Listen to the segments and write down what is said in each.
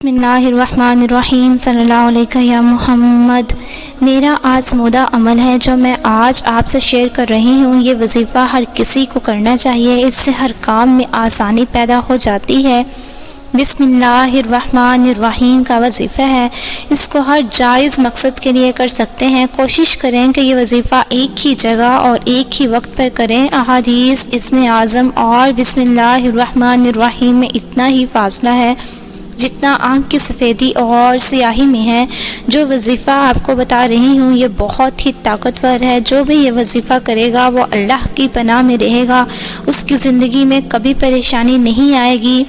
بسم اللہ الرحمن الرحیم صلی اللہ علیہ یا محمد۔ میرا آزمودہ عمل ہے جو میں آج آپ سے شیئر کر رہی ہوں۔ یہ وظیفہ ہر کسی کو کرنا چاہیے، اس سے ہر کام میں آسانی پیدا ہو جاتی ہے۔ بسم اللہ الرحمن الرحیم کا وظیفہ ہے، اس کو ہر جائز مقصد کے لیے کر سکتے ہیں۔ کوشش کریں کہ یہ وظیفہ ایک ہی جگہ اور ایک ہی وقت پر کریں۔ احادیث، اسم اعظم اور بسم اللہ الرحمن الرحیم میں اتنا ہی فاصلہ ہے جتنا آنکھ کی سفیدی اور سیاہی میں ہے۔ جو وظیفہ آپ کو بتا رہی ہوں یہ بہت ہی طاقتور ہے۔ جو بھی یہ وظیفہ کرے گا وہ اللہ کی پناہ میں رہے گا، اس کی زندگی میں کبھی پریشانی نہیں آئے گی۔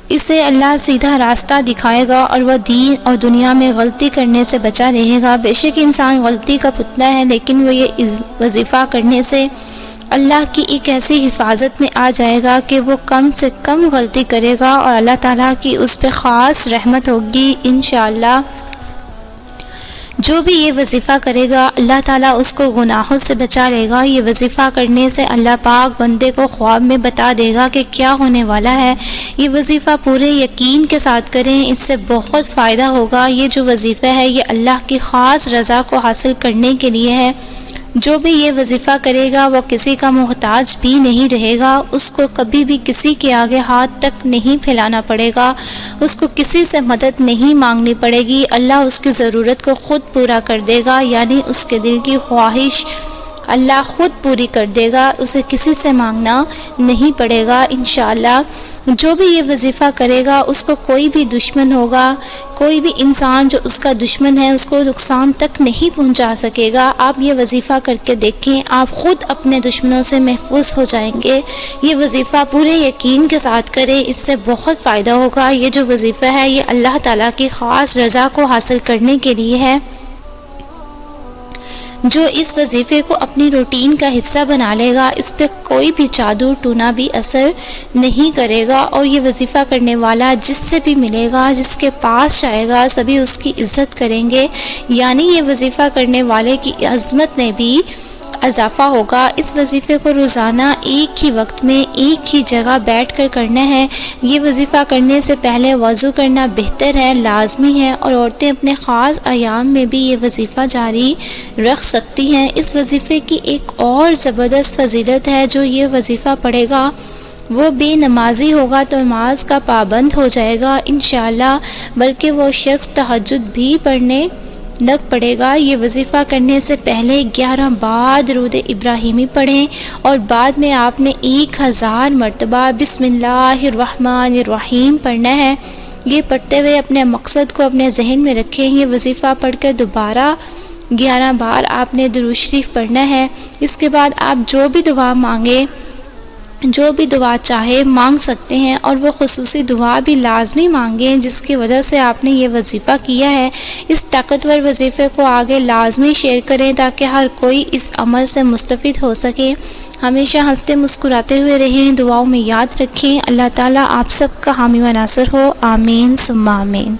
اسے اللہ سیدھا راستہ دکھائے گا اور وہ دین اور دنیا میں غلطی کرنے سے بچا رہے گا۔ بے شک انسان غلطی کا پتلا ہے، لیکن وہ یہ وظیفہ کرنے سے اللہ کی ایک ایسی حفاظت میں آ جائے گا کہ وہ کم سے کم غلطی کرے گا اور اللہ تعالیٰ کی اس پہ خاص رحمت ہوگی انشاءاللہ۔ جو بھی یہ وظیفہ کرے گا اللہ تعالیٰ اس کو گناہوں سے بچا لے گا۔ یہ وظیفہ کرنے سے اللہ پاک بندے کو خواب میں بتا دے گا کہ کیا ہونے والا ہے۔ یہ وظیفہ پورے یقین کے ساتھ کریں، اس سے بہت فائدہ ہوگا۔ یہ جو وظیفہ ہے یہ اللہ کی خاص رضا کو حاصل کرنے کے لیے ہے۔ جو بھی یہ وظیفہ کرے گا وہ کسی کا محتاج بھی نہیں رہے گا، اس کو کبھی بھی کسی کے آگے ہاتھ تک نہیں پھیلانا پڑے گا، اس کو کسی سے مدد نہیں مانگنی پڑے گی۔ اللہ اس کی ضرورت کو خود پورا کر دے گا، یعنی اس کے دل کی خواہش اللہ خود پوری کر دے گا، اسے کسی سے مانگنا نہیں پڑے گا انشاءاللہ۔ جو بھی یہ وظیفہ کرے گا اس کو کوئی بھی دشمن ہوگا، کوئی بھی انسان جو اس کا دشمن ہے اس کو نقصان تک نہیں پہنچا سکے گا۔ آپ یہ وظیفہ کر کے دیکھیں، آپ خود اپنے دشمنوں سے محفوظ ہو جائیں گے۔ یہ وظیفہ پورے یقین کے ساتھ کریں، اس سے بہت فائدہ ہوگا۔ یہ جو وظیفہ ہے یہ اللہ تعالیٰ کی خاص رضا کو حاصل کرنے کے لیے ہے۔ جو اس وظیفے کو اپنی روٹین کا حصہ بنا لے گا اس پہ کوئی بھی جادو ٹونا بھی اثر نہیں کرے گا، اور یہ وظیفہ کرنے والا جس سے بھی ملے گا، جس کے پاس جائے گا، سبھی اس کی عزت کریں گے، یعنی یہ وظیفہ کرنے والے کی عظمت میں بھی اضافہ ہوگا۔ اس وظیفے کو روزانہ ایک ہی وقت میں ایک ہی جگہ بیٹھ کر کرنا ہے۔ یہ وظیفہ کرنے سے پہلے وضو کرنا بہتر ہے، لازمی ہے، اور عورتیں اپنے خاص ایام میں بھی یہ وظیفہ جاری رکھ سکتی ہیں۔ اس وظیفے کی ایک اور زبردست فضیلت ہے، جو یہ وظیفہ پڑھے گا وہ بے نمازی ہوگا تو نماز کا پابند ہو جائے گا انشاءاللہ، بلکہ وہ شخص تہجد بھی پڑھنے لگ پڑے گا۔ یہ وظیفہ کرنے سے پہلے 11 بار درود ابراہیمی پڑھیں اور بعد میں آپ نے 1000 مرتبہ بسم اللہ الرحمن الرحیم پڑھنا ہے۔ یہ پڑھتے ہوئے اپنے مقصد کو اپنے ذہن میں رکھیں۔ یہ وظیفہ پڑھ کے دوبارہ 11 بار آپ نے درود شریف پڑھنا ہے۔ اس کے بعد آپ جو بھی دعا مانگیں، جو بھی دعا چاہے مانگ سکتے ہیں، اور وہ خصوصی دعا بھی لازمی مانگیں جس کی وجہ سے آپ نے یہ وظیفہ کیا ہے۔ اس طاقتور وظیفے کو آگے لازمی شیئر کریں تاکہ ہر کوئی اس عمل سے مستفید ہو سکے۔ ہمیشہ ہنستے مسکراتے ہوئے رہیں، دعاؤں میں یاد رکھیں۔ اللہ تعالیٰ آپ سب کا حامی و ناصر ہو، آمین ثم آمین۔